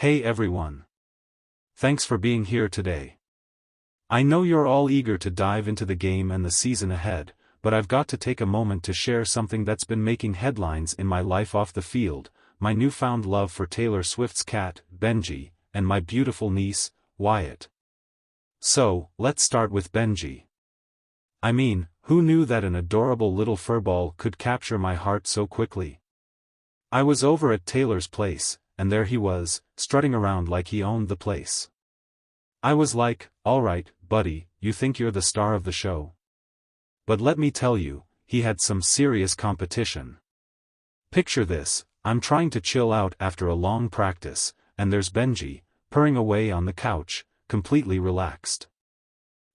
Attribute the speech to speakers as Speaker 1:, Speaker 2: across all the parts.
Speaker 1: Hey everyone. Thanks for being here today. I know you're all eager to dive into the game and the season ahead, but I've got to take a moment to share something that's been making headlines in my life off the field, my newfound love for Taylor Swift's cat, Benji, and my beautiful niece, Wyatt. So, let's start with Benji. I mean, who knew that an adorable little furball could capture my heart so quickly? I was over at Taylor's place, and there he was, strutting around like he owned the place. I was like, alright, buddy, you think you're the star of the show? But let me tell you, he had some serious competition. Picture this, I'm trying to chill out after a long practice, and there's Benji, purring away on the couch, completely relaxed.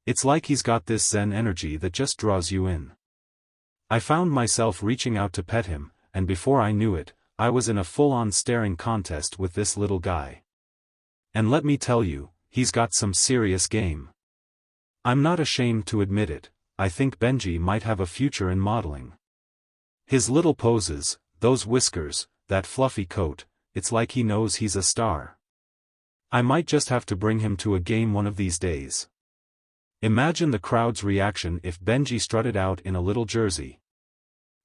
Speaker 1: It's like he's got this zen energy that just draws you in. I found myself reaching out to pet him, and before I knew it, I was in a full-on staring contest with this little guy. And let me tell you, he's got some serious game. I'm not ashamed to admit it, I think Benji might have a future in modeling. His little poses, those whiskers, that fluffy coat, it's like he knows he's a star. I might just have to bring him to a game one of these days. Imagine the crowd's reaction if Benji strutted out in a little jersey.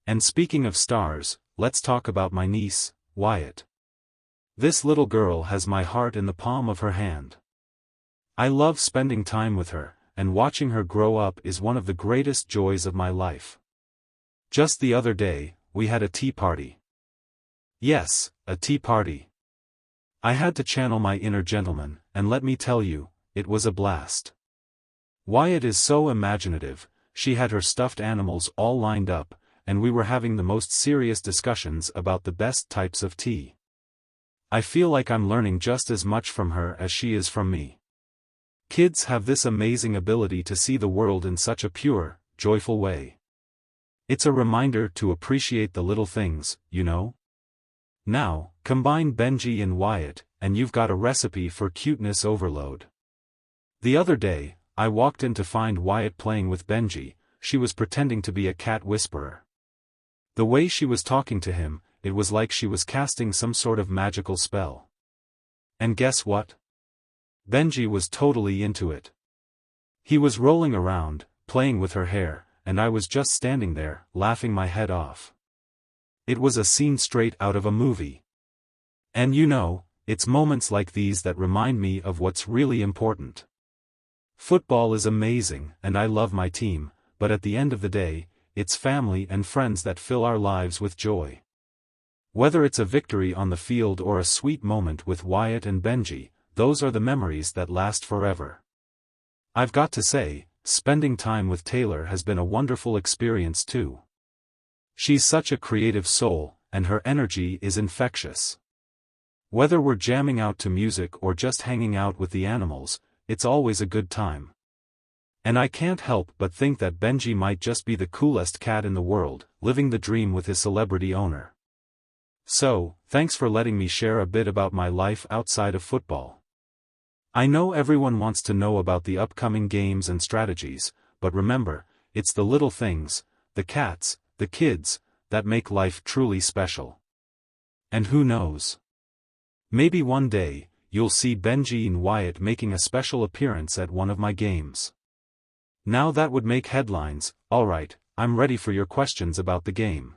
Speaker 1: And speaking of stars, let's talk about my niece, Wyatt. This little girl has my heart in the palm of her hand. I love spending time with her, and watching her grow up is one of the greatest joys of my life. Just the other day, we had a tea party. Yes, a tea party. I had to channel my inner gentleman, and let me tell you, it was a blast. Wyatt is so imaginative, she had her stuffed animals all lined up, and we were having the most serious discussions about the best types of tea. I feel like I'm learning just as much from her as she is from me. Kids have this amazing ability to see the world in such a pure, joyful way. It's a reminder to appreciate the little things, you know? Now, combine Benji and Wyatt, and you've got a recipe for cuteness overload. The other day, I walked in to find Wyatt playing with Benji. She was pretending to be a cat whisperer. The way she was talking to him, it was like she was casting some sort of magical spell. And guess what? Benji was totally into it. He was rolling around, playing with her hair, and I was just standing there, laughing my head off. It was a scene straight out of a movie. And you know, it's moments like these that remind me of what's really important. Football is amazing, and I love my team, but at the end of the day, it's family and friends that fill our lives with joy. Whether it's a victory on the field or a sweet moment with Wyatt and Benji, those are the memories that last forever. I've got to say, spending time with Taylor has been a wonderful experience too. She's such a creative soul, and her energy is infectious. Whether we're jamming out to music or just hanging out with the animals, it's always a good time. And I can't help but think that Benji might just be the coolest cat in the world, living the dream with his celebrity owner. So, thanks for letting me share a bit about my life outside of football. I know everyone wants to know about the upcoming games and strategies, but remember, it's the little things, the cats, the kids, that make life truly special. And who knows? Maybe one day, you'll see Benji and Wyatt making a special appearance at one of my games. Now that would make headlines. Alright, I'm ready for your questions about the game.